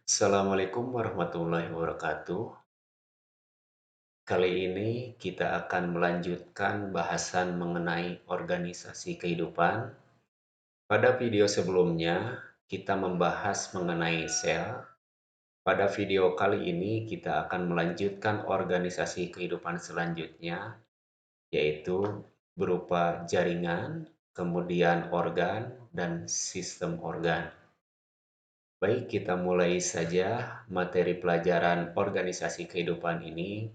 Assalamualaikum warahmatullahi wabarakatuh. Kali ini kita akan melanjutkan bahasan mengenai organisasi kehidupan. Pada video sebelumnya, kita membahas mengenai sel. Pada video kali ini, kita akan melanjutkan organisasi kehidupan selanjutnya, yaitu berupa jaringan, kemudian organ, dan sistem organ. Baik, kita mulai saja materi pelajaran organisasi kehidupan ini.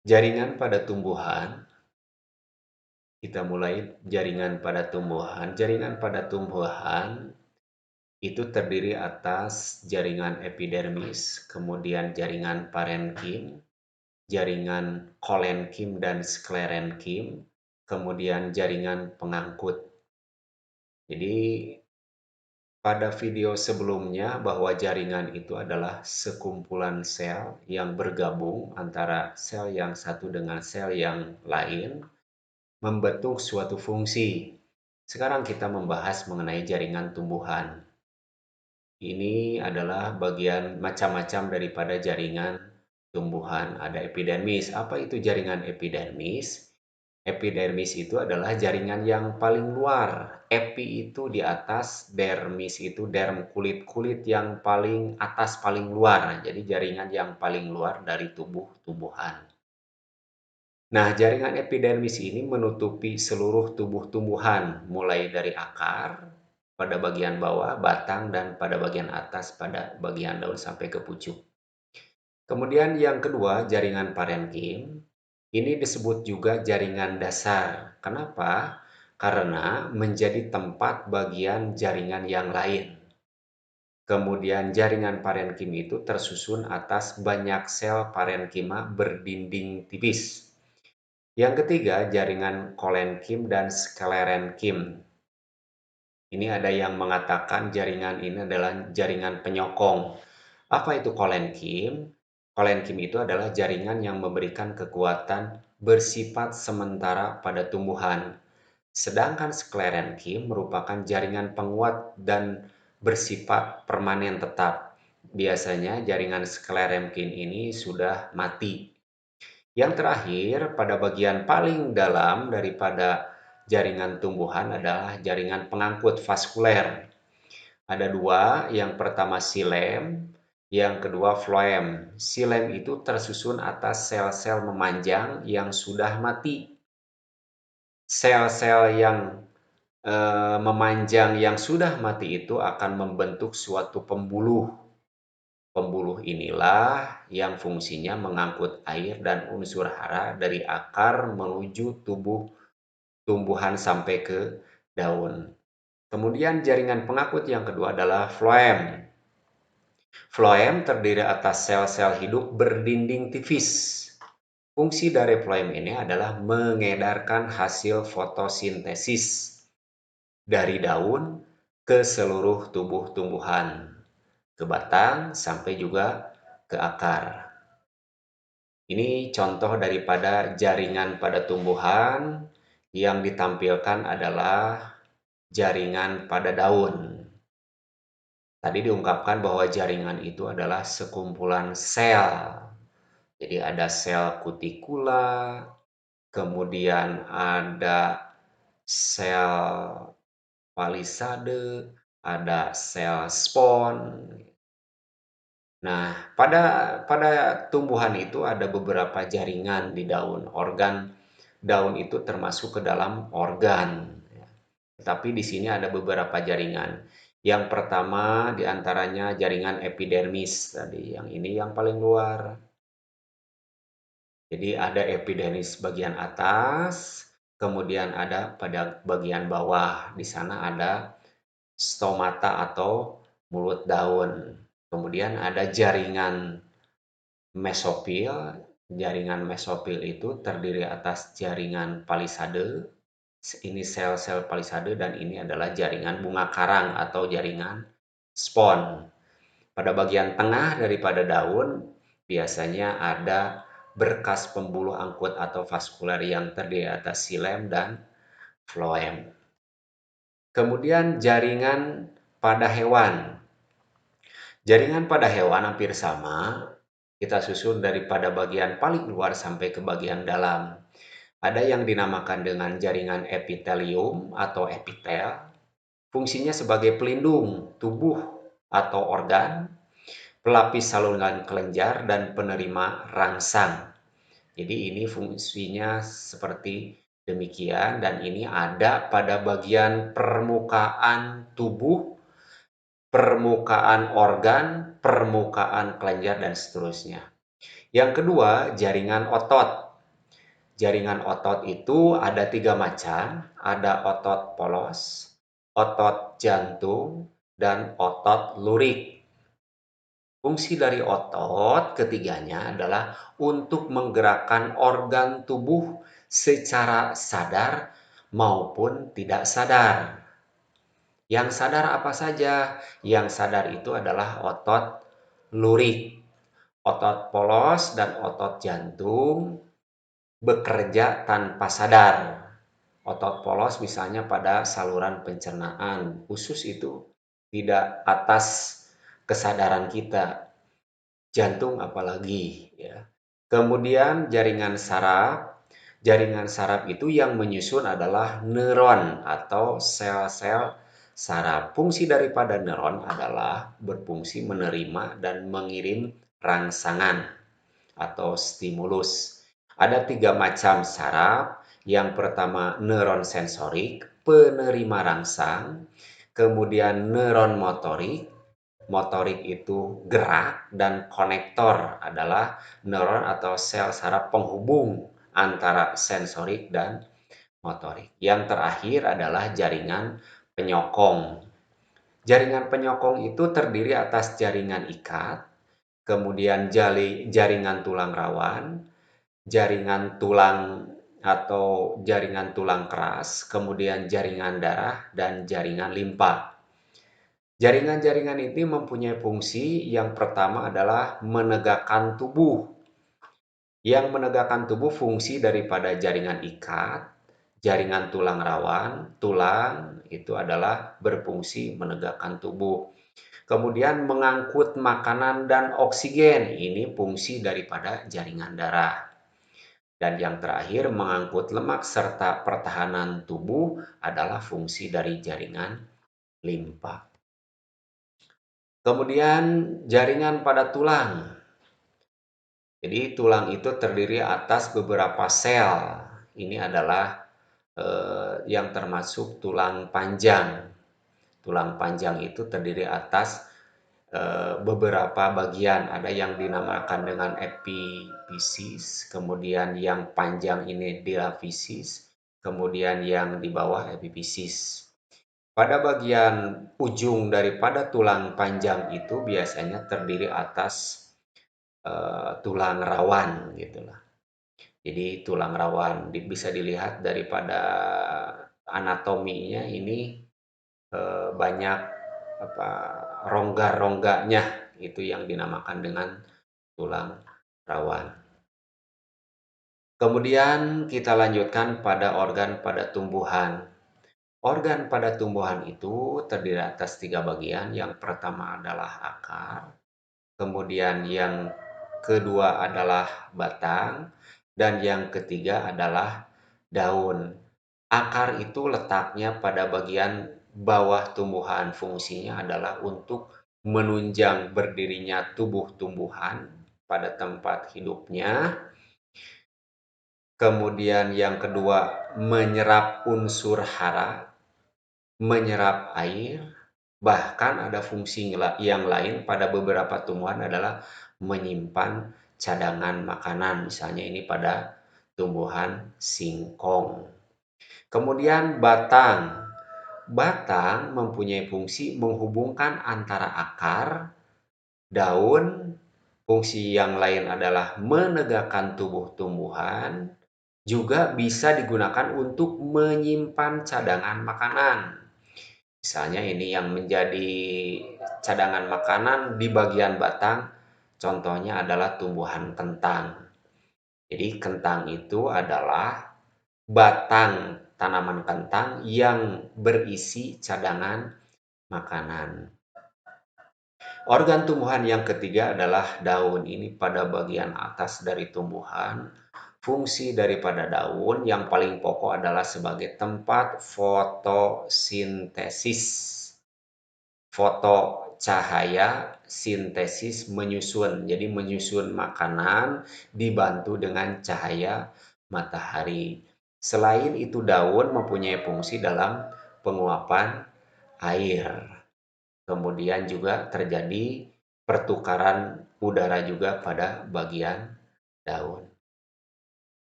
Jaringan pada tumbuhan, kita mulai jaringan pada tumbuhan. Jaringan pada tumbuhan itu terdiri atas jaringan epidermis, kemudian jaringan parenkim, jaringan kolenkim dan sklerenkim, kemudian jaringan pengangkut. Jadi pada video sebelumnya bahwa jaringan itu adalah sekumpulan sel yang bergabung antara sel yang satu dengan sel yang lain membentuk suatu fungsi. Sekarang kita membahas mengenai jaringan tumbuhan. Ini adalah bagian macam-macam daripada jaringan tumbuhan. Ada epidermis. Apa itu jaringan epidermis? Epidermis itu adalah jaringan yang paling luar. Epi itu di atas, dermis itu derm, kulit-kulit yang paling atas, paling luar. Jadi jaringan yang paling luar dari tubuh tumbuhan. Nah, jaringan epidermis ini menutupi seluruh tubuh tumbuhan, mulai dari akar pada bagian bawah, batang, dan pada bagian atas pada bagian daun sampai ke pucuk. Kemudian yang kedua, jaringan parenkim. Ini disebut juga jaringan dasar. Kenapa? Karena menjadi tempat bagian jaringan yang lain. Kemudian jaringan parenkim itu tersusun atas banyak sel parenkima berdinding tipis. Yang ketiga, jaringan kolenkim dan sklerenkim. Ini ada yang mengatakan jaringan ini adalah jaringan penyokong. Apa itu kolenkim? Kolenkim itu adalah jaringan yang memberikan kekuatan bersifat sementara pada tumbuhan. Sedangkan sklerenkim merupakan jaringan penguat dan bersifat permanen tetap. Biasanya jaringan sklerenkim ini sudah mati. Yang terakhir, pada bagian paling dalam daripada jaringan tumbuhan adalah jaringan pengangkut vaskuler. Ada dua, yang pertama silem, yang kedua floem. Silem itu tersusun atas sel-sel memanjang yang sudah mati. Sel-sel yang memanjang yang sudah mati itu akan membentuk suatu pembuluh. Pembuluh inilah yang fungsinya mengangkut air dan unsur hara dari akar menuju tubuh tumbuhan sampai ke daun. Kemudian jaringan pengangkut yang kedua adalah floem. Floem terdiri atas sel-sel hidup berdinding tipis. Fungsi dari floem ini adalah mengedarkan hasil fotosintesis dari daun ke seluruh tubuh tumbuhan, ke batang sampai juga ke akar. Ini contoh daripada jaringan pada tumbuhan. Yang ditampilkan adalah jaringan pada daun. Tadi diungkapkan bahwa jaringan itu adalah sekumpulan sel. Jadi ada sel kutikula, kemudian ada sel palisade, ada sel spon. Nah, pada tumbuhan itu ada beberapa jaringan di daun. Organ daun itu termasuk ke dalam organ. Tetapi di sini ada beberapa jaringan. Yang pertama diantaranya jaringan epidermis tadi. Yang ini yang paling luar. Jadi ada epidermis bagian atas, kemudian ada pada bagian bawah. Di sana ada stomata atau mulut daun. Kemudian ada jaringan mesofil. Jaringan mesofil itu terdiri atas jaringan palisade. Ini sel-sel palisade dan ini adalah jaringan bunga karang atau jaringan spon. Pada bagian tengah daripada daun biasanya ada berkas pembuluh angkut atau vaskuler yang terdiri atas silem dan floem. Kemudian jaringan pada hewan. Jaringan pada hewan hampir sama, kita susun daripada bagian paling luar sampai ke bagian dalam. Ada yang dinamakan dengan jaringan epitelium atau epitel, fungsinya sebagai pelindung tubuh atau organ, pelapis saluran kelenjar, dan penerima rangsang. Jadi ini fungsinya seperti demikian, dan ini ada pada bagian permukaan tubuh, permukaan organ, permukaan kelenjar, dan seterusnya. Yang kedua, jaringan otot. Jaringan otot itu ada 3 macam, ada otot polos, otot jantung, dan otot lurik. Fungsi dari otot ketiganya adalah untuk menggerakkan organ tubuh secara sadar maupun tidak sadar. Yang sadar apa saja? Yang sadar itu adalah otot lurik. Otot polos dan otot jantung bekerja tanpa sadar. Otot polos misalnya pada saluran pencernaan, usus itu tidak atas kesadaran kita. Jantung apalagi ya. Kemudian jaringan saraf. Jaringan saraf itu yang menyusun adalah neuron atau sel-sel saraf. Fungsi daripada neuron adalah berfungsi menerima dan mengirim rangsangan atau stimulus. Ada 3 macam saraf. Yang pertama neuron sensorik, penerima rangsang. Kemudian neuron motorik. Motorik itu gerak, dan konektor adalah neuron atau sel saraf penghubung antara sensorik dan motorik. Yang terakhir adalah jaringan penyokong. Jaringan penyokong itu terdiri atas jaringan ikat, kemudian jaringan tulang rawan, jaringan tulang atau jaringan tulang keras, kemudian jaringan darah, dan jaringan limpa. Jaringan-jaringan ini mempunyai fungsi yang pertama adalah menegakkan tubuh. Yang menegakkan tubuh fungsi daripada jaringan ikat, jaringan tulang rawan, tulang itu adalah berfungsi menegakkan tubuh. Kemudian mengangkut makanan dan oksigen, ini fungsi daripada jaringan darah. Dan yang terakhir mengangkut lemak serta pertahanan tubuh adalah fungsi dari jaringan limpa. Kemudian jaringan pada tulang. Jadi tulang itu terdiri atas beberapa sel. Ini adalah yang termasuk tulang panjang. Tulang panjang itu terdiri atas beberapa bagian. Ada yang dinamakan dengan epiphysis, kemudian yang panjang ini diaphysis, kemudian yang di bawah epiphysis. Pada bagian ujung daripada tulang panjang itu biasanya terdiri atas tulang rawan gitulah. Jadi tulang rawan bisa dilihat daripada anatominya ini banyak rongga-rongganya, itu yang dinamakan dengan tulang rawan. Kemudian kita lanjutkan pada organ pada tumbuhan. Organ pada tumbuhan itu terdiri atas 3 bagian. Yang pertama adalah akar, kemudian yang kedua adalah batang, dan yang ketiga adalah daun. Akar itu letaknya pada bagian bawah tumbuhan. Fungsinya adalah untuk menunjang berdirinya tubuh tumbuhan pada tempat hidupnya. Kemudian yang kedua menyerap unsur hara, menyerap air, bahkan ada fungsi yang lain pada beberapa tumbuhan adalah menyimpan cadangan makanan, misalnya ini pada tumbuhan singkong. Kemudian batang. Batang mempunyai fungsi menghubungkan antara akar, daun, fungsi yang lain adalah menegakkan tubuh tumbuhan, juga bisa digunakan untuk menyimpan cadangan makanan. Misalnya ini yang menjadi cadangan makanan di bagian batang, contohnya adalah tumbuhan kentang. Jadi kentang itu adalah batang tanaman kentang yang berisi cadangan makanan. Organ tumbuhan yang ketiga adalah daun. Ini pada bagian atas dari tumbuhan. Fungsi daripada daun yang paling pokok adalah sebagai tempat fotosintesis. Foto cahaya, sintesis menyusun. Jadi menyusun makanan dibantu dengan cahaya matahari. Selain itu daun mempunyai fungsi dalam penguapan air. Kemudian juga terjadi pertukaran udara juga pada bagian daun.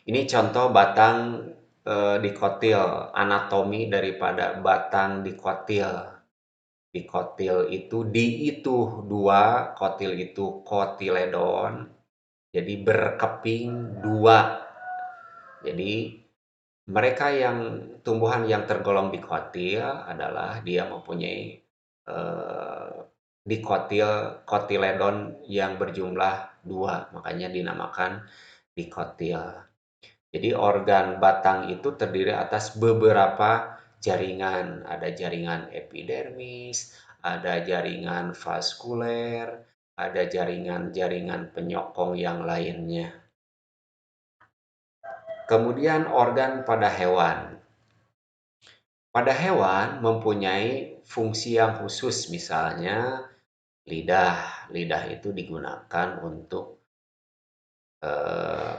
Ini contoh batang dikotil, anatomi daripada batang dikotil. Dikotil itu itu dua, kotil itu kotiledon. Jadi berkeping dua. Jadi mereka yang tumbuhan yang tergolong dikotil adalah dia mempunyai eh, kotiledon yang berjumlah dua, makanya dinamakan dikotil. Jadi organ batang itu terdiri atas beberapa jaringan, ada jaringan epidermis, ada jaringan vaskuler, ada jaringan-jaringan penyokong yang lainnya. Kemudian organ pada hewan. Pada hewan mempunyai fungsi yang khusus, misalnya lidah. Lidah itu digunakan untuk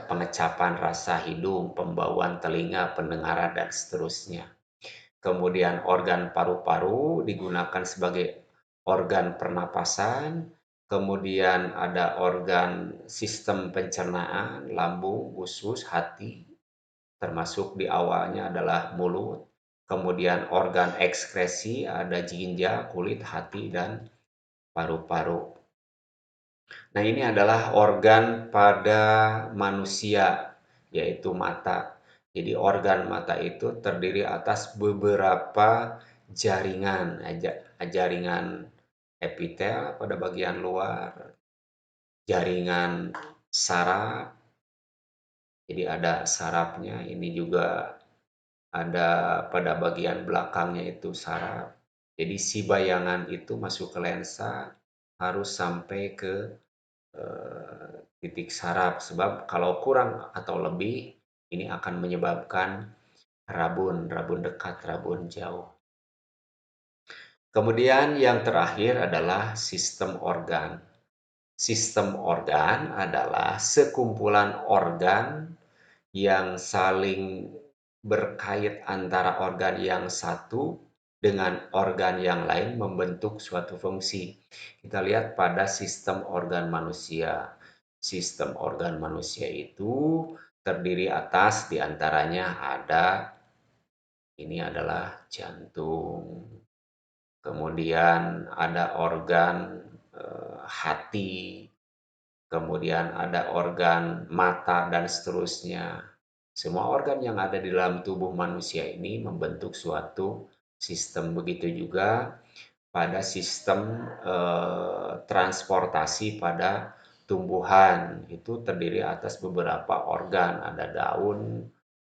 pengecapan rasa hidung, pembauan telinga, pendengaran, dan seterusnya. Kemudian organ paru-paru digunakan sebagai organ pernapasan. Kemudian ada organ sistem pencernaan, lambung, usus, hati, termasuk di awalnya adalah mulut. Kemudian organ ekskresi ada ginjal, kulit, hati, dan paru-paru. Nah, ini adalah organ pada manusia, yaitu mata. Jadi organ mata itu terdiri atas beberapa jaringan, jaringan epitel pada bagian luar, jaringan saraf. Jadi ada sarafnya, ini juga ada pada bagian belakangnya itu saraf. Jadi si bayangan itu masuk ke lensa harus sampai ke titik saraf, sebab kalau kurang atau lebih ini akan menyebabkan rabun, rabun dekat, rabun jauh. Kemudian yang terakhir adalah sistem organ. Sistem organ adalah sekumpulan organ yang saling berkait antara organ yang satu dengan organ yang lain membentuk suatu fungsi. Kita lihat pada sistem organ manusia. Sistem organ manusia itu terdiri atas diantaranya ada, ini adalah jantung, kemudian ada organ hati, kemudian ada organ mata, dan seterusnya. Semua organ yang ada di dalam tubuh manusia ini membentuk suatu sistem. Begitu juga pada sistem transportasi pada tumbuhan. Itu terdiri atas beberapa organ. Ada daun,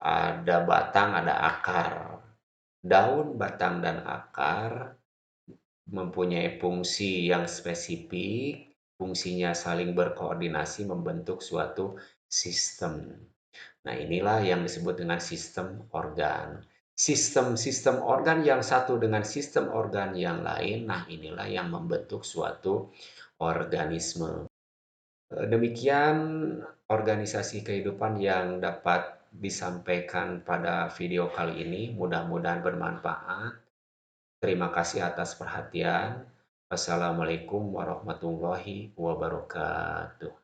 ada batang, ada akar. Daun, batang, dan akar mempunyai fungsi yang spesifik, fungsinya saling berkoordinasi membentuk suatu sistem. Nah, inilah yang disebut dengan sistem organ. Sistem-sistem organ yang satu dengan sistem organ yang lain, nah inilah yang membentuk suatu organisme. Demikian organisasi kehidupan yang dapat disampaikan pada video kali ini. Mudah-mudahan bermanfaat. Terima kasih atas perhatian. Wassalamualaikum warahmatullahi wabarakatuh.